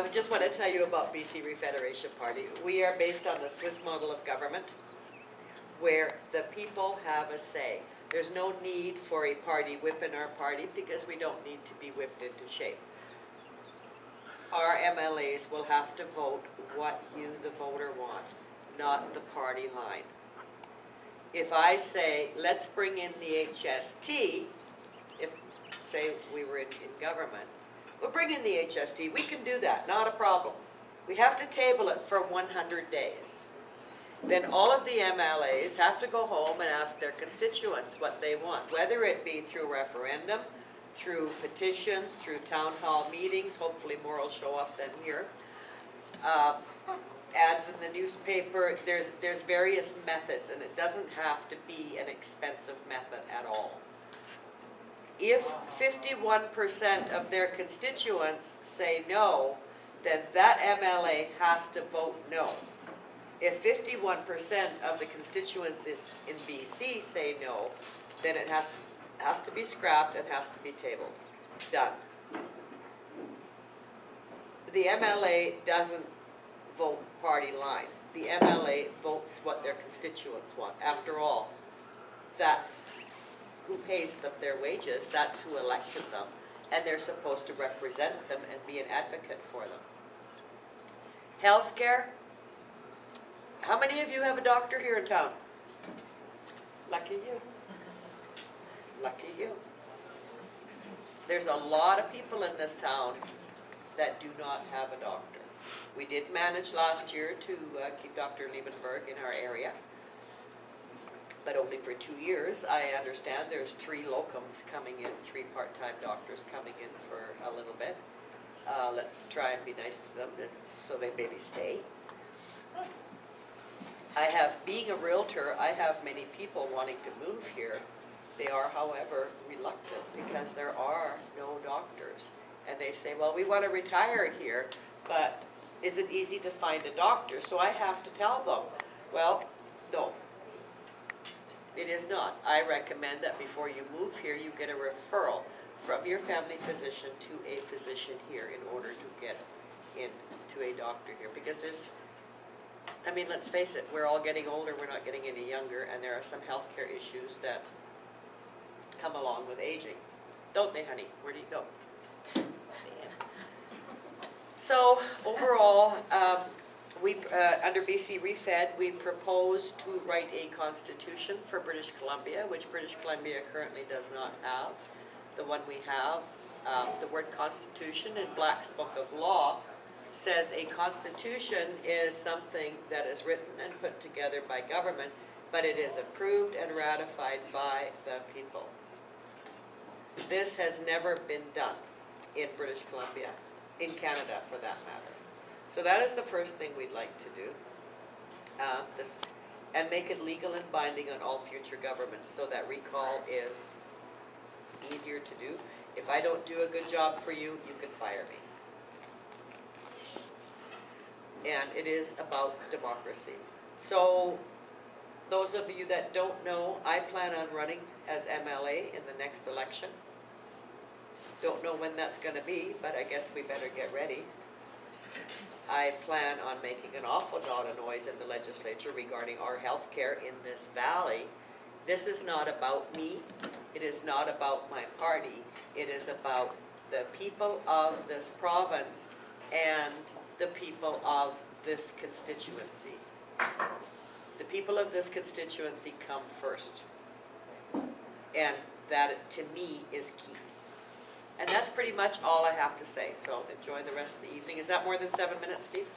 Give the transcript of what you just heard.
I would just want to tell you about BC Refederation Party. We are based on the Swiss model of government, where the people have a say. There's no need for a party whip in our party because we don't need to be whipped into shape. Our MLAs will have to vote what you, the voter, want, not the party line. If I say, let's bring in the HST, if, say, we were in government, we'll bring in the HST, we can do that, not a problem. We have to table it for 100 days. Then all of the MLAs have to go home and ask their constituents what they want, whether it be through referendum, through petitions, through town hall meetings, hopefully more will show up than here. Ads in the newspaper, there's various methods, and it doesn't have to be an expensive method at all. If 51% of their constituents say no, then that MLA has to vote no. If 51% of the constituents in BC say no, then it has to be scrapped and has to be tabled. Done. The MLA doesn't vote party line. The MLA votes what their constituents want. After all, that's who pays them their wages, that's who elected them, and they're supposed to represent them and be an advocate for them. Healthcare. How many of you have a doctor here in town? Lucky you. Lucky you. There's a lot of people in this town that do not have a doctor. We did manage last year to keep Dr. Liebenberg in our area, but only for 2 years. I understand there's 3 locums coming in, 3 part-time doctors coming in for a little bit. Let's try and be nice to them so they maybe stay. Being a realtor, I have many people wanting to move here. They are, however, reluctant because there are no doctors. And they say, well, we want to retire here, but is it easy to find a doctor? So I have to tell them, well, no, it is not. I recommend that before you move here, you get a referral from your family physician to a physician here in order to get into a doctor here. Because I mean, let's face it, we're all getting older, we're not getting any younger, and there are some healthcare issues that come along with aging. Don't they, honey? Where do you go? So overall, under BC Refed, we propose to write a constitution for British Columbia, which British Columbia currently does not have. The one we have, the word constitution in Black's Book of Law says a constitution is something that is written and put together by government, but it is approved and ratified by the people. This has never been done in British Columbia, in Canada for that matter. So that is the first thing we'd like to do, and make it legal and binding on all future governments so that recall is easier to do. If I don't do a good job for you, you can fire me. And it is about democracy. So those of you that don't know, I plan on running as MLA in the next election. Don't know when that's going to be, but I guess we better get ready. I plan on making an awful lot of noise in the legislature regarding our health care in this valley. This is not about me. It is not about my party. It is about the people of this province and the people of this constituency. The people of this constituency come first. And that, to me, is key. And that's pretty much all I have to say. So enjoy the rest of the evening. Is that more than 7 minutes, Steve?